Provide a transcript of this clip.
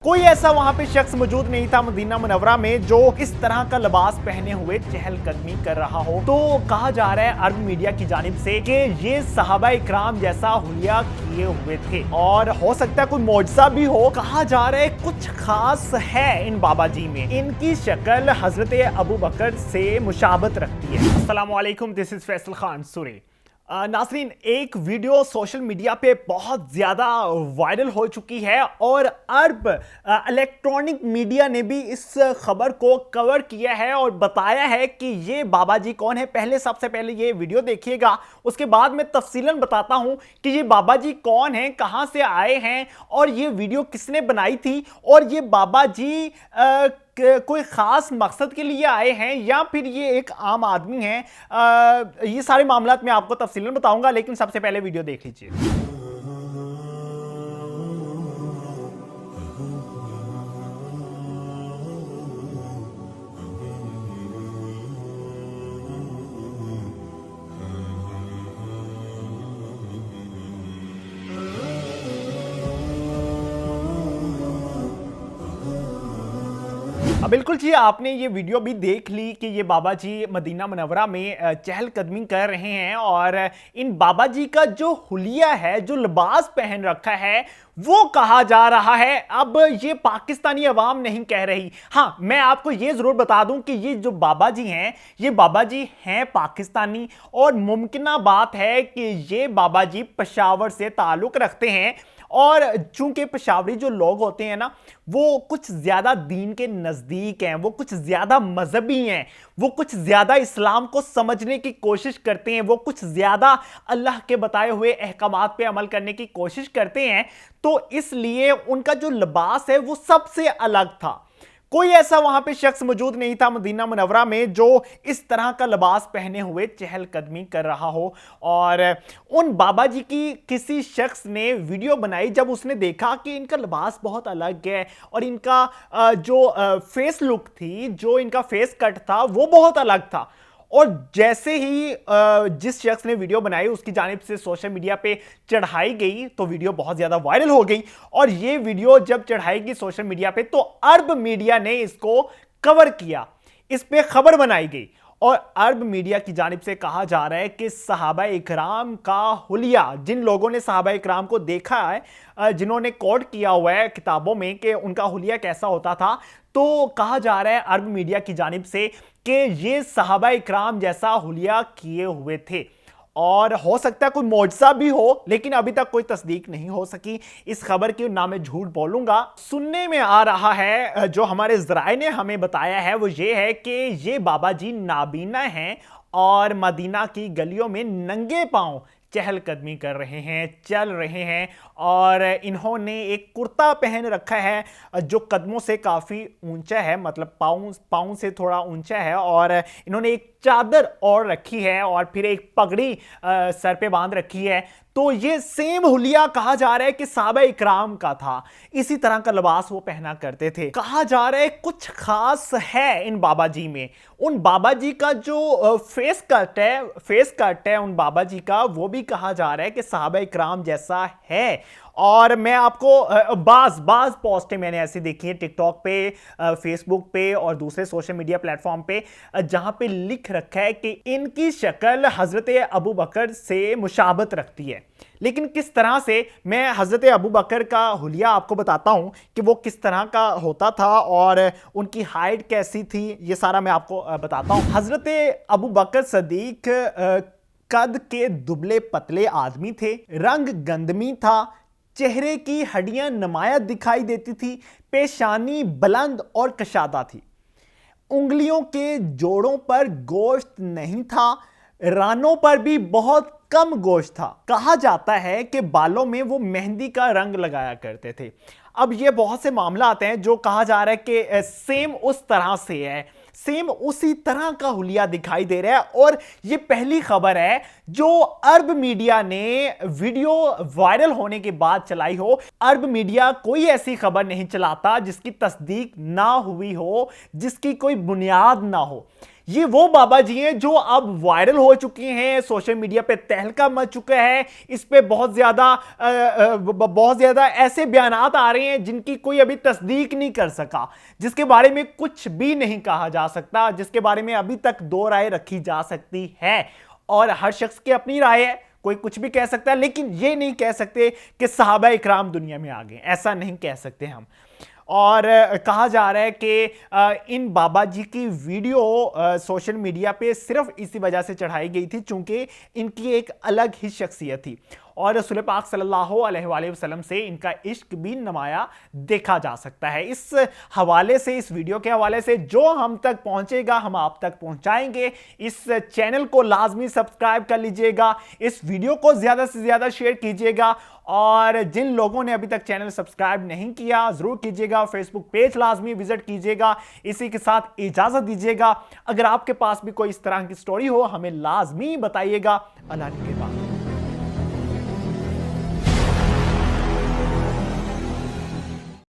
कोई ऐसा वहां पे शख्स मौजूद नहीं था मदीना मुनव्वरा में जो इस तरह का लिबास पहने हुए चहलकदमी कर रहा हो। तो कहा जा रहा है अरब मीडिया की जानिब से कि ये सहाबा इकराम जैसा हुलिया किए हुए थे और हो सकता है कोई मौजज़ा भी हो। कहा जा रहा है कुछ खास है इन बाबा जी में, इनकी शक्ल हजरत अबू बकर से मुशाबत रखती है। अस्सलाम वालेकुम, दिस इज फैसल खान सूरी। नाज़रीन, एक वीडियो सोशल मीडिया पे बहुत ज़्यादा वायरल हो चुकी है और अरब इलेक्ट्रॉनिक मीडिया ने भी इस खबर को कवर किया है और बताया है कि ये बाबा जी कौन है। सबसे पहले ये वीडियो देखिएगा, उसके बाद मैं तफसीलन बताता हूँ कि ये बाबा जी कौन हैं, कहाँ से आए हैं और ये वीडियो किसने बनाई थी और ये बाबा जी कोई खास मकसद के लिए आए हैं या फिर ये एक आम आदमी है। ये सारे मामलात मैं आपको तफसीलन बताऊंगा, लेकिन सबसे पहले वीडियो देख लीजिए। बिल्कुल जी, आपने ये वीडियो भी देख ली कि ये बाबा जी मदीना मुनव्वरा में चहलकदमी कर रहे हैं और इन बाबा जी का जो हुलिया है, जो लिबास पहन रखा है, वो कहा जा रहा है। अब ये पाकिस्तानी अवाम नहीं कह रही। हाँ, मैं आपको ये जरूर बता दूं कि ये जो बाबा जी हैं, ये बाबा जी हैं पाकिस्तानी और मुमकिन बात है कि ये बाबा जी पेशावर से ताल्लुक रखते हैं और चूंकि पेशावरी जो लोग होते हैं ना, वो कुछ ज्यादा दीन के नजदीक हैं, वो कुछ ज्यादा मजहबी हैं, वो कुछ ज्यादा इस्लाम को समझने की कोशिश करते हैं, वो कुछ ज्यादा अल्लाह के बताए हुए अहकामात पे अमल करने की कोशिश करते हैं। तो इसलिए उनका जो लिबास है वो सबसे अलग था। कोई ऐसा वहां पे शख्स मौजूद नहीं था मदीना मुनव्वरा में जो इस तरह का लिबास पहने हुए चहलकदमी कर रहा हो। और उन बाबा जी की किसी शख्स ने वीडियो बनाई जब उसने देखा कि इनका लिबास बहुत अलग है और इनका जो फेस लुक थी, जो इनका फेस कट था, वो बहुत अलग था। और जैसे ही जिस शख्स ने वीडियो बनाई उसकी जानिब से सोशल मीडिया पे चढ़ाई गई तो वीडियो बहुत ज्यादा वायरल हो गई। और ये वीडियो जब चढ़ाई गई सोशल मीडिया पे तो अरब मीडिया ने इसको कवर किया, इस पे खबर बनाई गई और अरब मीडिया की जानिब से कहा जा रहा है कि सहाबा इकराम का हुलिया, जिन लोगों ने सहाबा इकराम को देखा है, जिन्होंने कोट किया हुआ है किताबों में कि उनका हुलिया कैसा होता था, तो कहा जा रहा है अरब मीडिया की जानिब से कि ये सहाबा इकराम जैसा हुलिया किए हुए थे। और हो सकता है कोई मौजज़ा भी हो, लेकिन अभी तक कोई तस्दीक नहीं हो सकी इस खबर की, ना मैं झूठ बोलूंगा। सुनने में आ रहा है, जो हमारे ज़राए ने हमें बताया है वो ये है कि ये बाबा जी नाबीना हैं और मदीना की गलियों में नंगे पांव चहलकदमी कर रहे हैं, चल रहे हैं और इन्होंने एक कुर्ता पहन रखा है जो कदमों से काफ़ी ऊंचा है, मतलब पाँव से थोड़ा ऊंचा है। और इन्होंने एक चादर और रखी है और फिर एक पगड़ी सर पे बांध रखी है। तो ये सेम हुलिया कहा जा रहा है कि सहाबा इकराम का था, इसी तरह का लिबास वो पहना करते थे। कहा जा रहा है कुछ खास है इन बाबा जी में, उन बाबा जी का जो फेस कट है उन बाबा जी का, वो भी कहा जा रहा है कि सहाबा इकराम जैसा है। और मैं आपको बाज पोस्टें मैंने ऐसी देखी है टिकटॉक पे, फेसबुक पे और दूसरे सोशल मीडिया प्लेटफॉर्म पे, जहां पे लिख रखा है कि इनकी शक्ल हजरत अबू बकर से मुशाबत रखती है। लेकिन किस तरह से, मैं हजरत अबू बकर का हुलिया आपको बताता हूं कि वो किस तरह का होता था और उनकी हाइट कैसी थी, ये सारा मैं आपको बताता हूं। हजरत अबू बकर सदीक कद के दुबले पतले आदमी थे, रंग गंदमी था, चेहरे की हड्डियां नुमायां दिखाई देती थी, पेशानी बुलंद और कशादा थी, उंगलियों के जोड़ों पर गोश्त नहीं था, रानों पर भी बहुत कम गोश्त था। कहा जाता है कि बालों में वो मेहंदी का रंग लगाया करते थे। अब ये बहुत से मामला आते हैं जो कहा जा रहा है कि सेम उस तरह से है, सेम उसी तरह का हुलिया दिखाई दे रहा है। और ये पहली खबर है जो अरब मीडिया ने वीडियो वायरल होने के बाद चलाई हो। अरब मीडिया कोई ऐसी खबर नहीं चलाता जिसकी तस्दीक ना हुई हो, जिसकी कोई बुनियाद ना हो। ये वो बाबा जी हैं जो अब वायरल हो चुके हैं, सोशल मीडिया पे तहलका मच चुका है। इस पे बहुत ज्यादा ऐसे बयानात आ रहे हैं जिनकी कोई अभी तस्दीक नहीं कर सका, जिसके बारे में कुछ भी नहीं कहा जा सकता, जिसके बारे में अभी तक दो राय रखी जा सकती है। और हर शख्स की अपनी राय है, कोई कुछ भी कह सकता है, लेकिन ये नहीं कह सकते कि सहाबा इकराम दुनिया में आ गए, ऐसा नहीं कह सकते हम। और कहा जा रहा है कि इन बाबा जी की वीडियो सोशल मीडिया पे सिर्फ इसी वजह से चढ़ाई गई थी चूंकि इनकी एक अलग ही शख्सियत थी और रसूल पाक सल्लल्लाहु अलैहि वसल्लम से इनका इश्क भी नुमाया देखा जा सकता है। इस हवाले से, इस वीडियो के हवाले से जो हम तक पहुंचेगा हम आप तक पहुंचाएंगे। इस चैनल को लाजमी सब्सक्राइब कर लीजिएगा, इस वीडियो को ज्यादा से ज्यादा शेयर कीजिएगा और जिन लोगों ने अभी तक चैनल सब्सक्राइब नहीं किया जरूर कीजिएगा। फेसबुक पेज लाजमी विजिट कीजिएगा। इसी के साथ इजाजत दीजिएगा। अगर आपके पास भी कोई इस तरह की स्टोरी हो हमें लाजमी बताइएगा। अल्लाह के बाद।